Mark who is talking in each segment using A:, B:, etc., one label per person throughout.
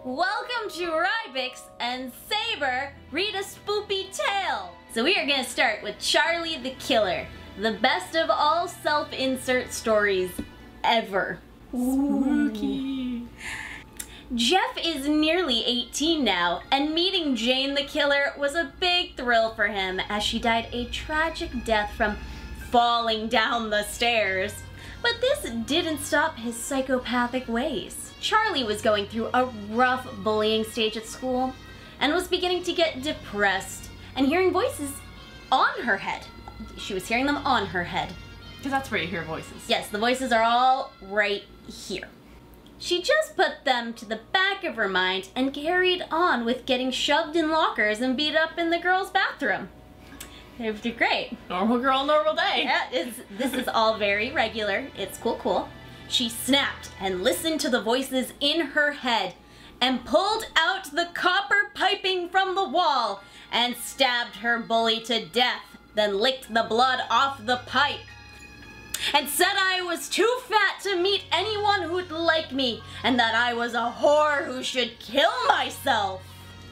A: Welcome to Raibix and Saber read a spoopy tale. So we are gonna start with Charlie the Killer, the best of all self-insert stories ever.
B: Spooky.
A: Jeff is nearly 18 now, and meeting Jane the Killer was a big thrill for him as she died a tragic death from falling down the stairs. But this didn't stop his psychopathic ways. Charlie was going through a rough bullying stage at school and was beginning to get depressed and hearing voices on her head. She was hearing them on her head.
B: Because that's where you hear voices.
A: Yes, the voices are all right here. She just put them to the back of her mind and carried on with getting shoved in lockers and beat up in the girls' bathroom. It was great.
B: Normal girl, normal day.
A: Yeah, this is all very regular. It's cool. She snapped and listened to the voices in her head and pulled out the copper piping from the wall and stabbed her bully to death, then licked the blood off the pipe and said I was too fat to meet anyone who'd like me and that I was a whore who should kill myself.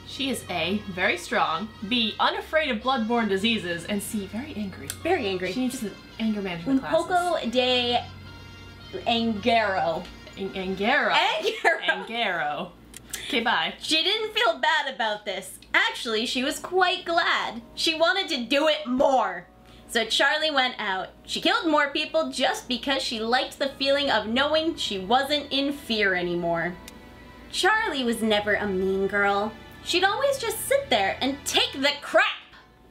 B: She is A, very strong, B, unafraid of bloodborne diseases, and C, very angry.
A: Very angry.
B: She needs anger management classes.
A: Poco de Angaro.
B: Angaro. Okay, bye.
A: She didn't feel bad about this. Actually, she was quite glad. She wanted to do it more. So Charlie went out. She killed more people just because she liked the feeling of knowing she wasn't in fear anymore. Charlie was never a mean girl. She'd always just sit there and take the crap!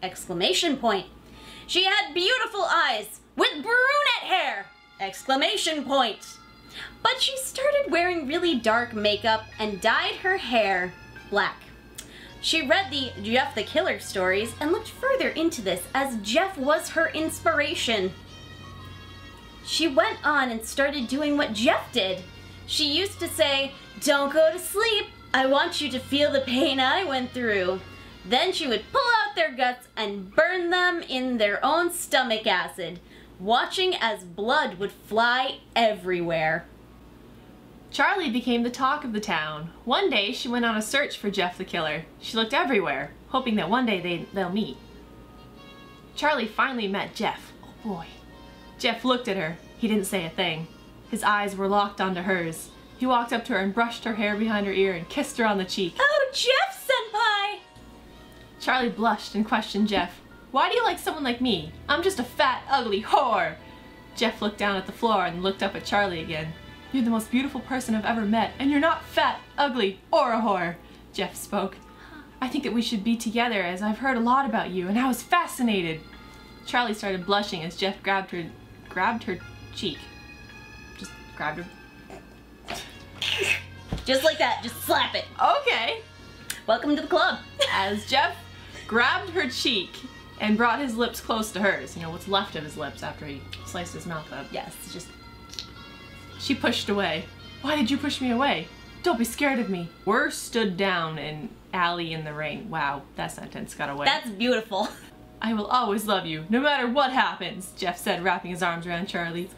A: Exclamation point. She had beautiful eyes with brunette hair! Exclamation point. But she started wearing really dark makeup and dyed her hair black. She read the Jeff the Killer stories and looked further into this as Jeff was her inspiration. She went on and started doing what Jeff did. She used to say, "Don't go to sleep. I want you to feel the pain I went through." Then she would pull out their guts and burn them in their own stomach acid, watching as blood would fly everywhere.
B: Charlie became the talk of the town. One day, she went on a search for Jeff the Killer. She looked everywhere, hoping that one day they'll meet. Charlie finally met Jeff. Oh boy. Jeff looked at her. He didn't say a thing. His eyes were locked onto hers. He walked up to her and brushed her hair behind her ear and kissed her on the cheek.
A: Oh, Jeff-senpai!
B: Charlie blushed and questioned Jeff. "Why do you like someone like me? I'm just a fat, ugly whore." Jeff looked down at the floor and looked up at Charlie again. "You're the most beautiful person I've ever met, and you're not fat, ugly, or a whore," Jeff spoke. "I think that we should be together as I've heard a lot about you, and I was fascinated." Charlie started blushing as Jeff grabbed her cheek. Just grabbed her.
A: Just like that, just slap it.
B: Okay.
A: Welcome to the club.
B: As Jeff grabbed her cheek and brought his lips close to hers, you know, what's left of his lips after he sliced his mouth up.
A: Yes, just...
B: She pushed away. "Why did you push me away? Don't be scared of me." We're stood down in alley in the rain. Wow, that sentence got away.
A: That's beautiful.
B: "I will always love you, no matter what happens," Jeff said, wrapping his arms around Charlie.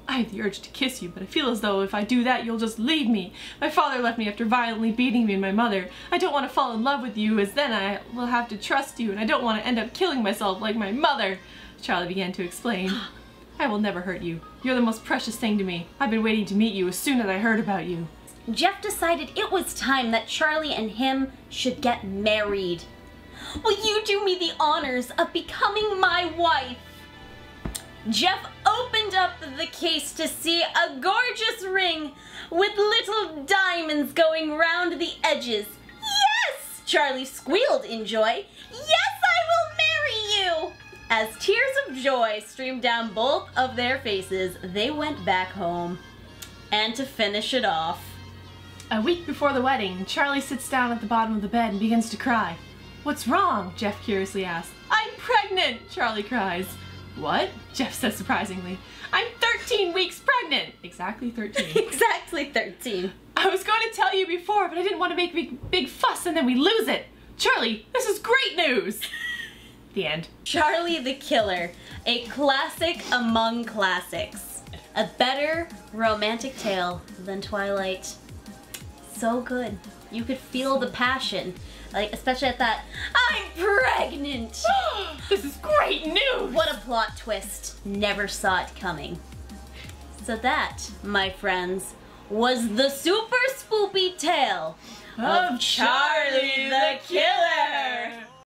B: "I have the urge to kiss you, but I feel as though if I do that, you'll just leave me. My father left me after violently beating me and my mother. I don't want to fall in love with you, as then I will have to trust you, and I don't want to end up killing myself like my mother," Charlie began to explain. "I will never hurt you. You're the most precious thing to me. I've been waiting to meet you as soon as I heard about you."
A: Jeff decided it was time that Charlie and him should get married. "Will you do me the honors of becoming my wife?" Jeff opened up the case to see a gorgeous ring with little diamonds going round the edges. "Yes!" Charlie squealed in joy. "Yes, I will marry you!" As tears of joy streamed down both of their faces, they went back home. And to finish it off,
B: A week before the wedding, Charlie sits down at the bottom of the bed and begins to cry. "What's wrong?" Jeff curiously asks. "I'm pregnant!" Charlie cries. "What?" Jeff says surprisingly. "I'm 13 weeks pregnant!" Exactly 13.
A: Exactly 13.
B: "I was going to tell you before, but I didn't want to make a big fuss and then we lose it. Charlie, this is great news!" The end.
A: Charlie the Killer, a classic among classics. A better romantic tale than Twilight. So good. You could feel the passion. Like, especially at that, I'm pregnant!
B: This is great news!
A: What a plot twist. Never saw it coming. So that, my friends, was the super spoopy tale of Charlie the Killer!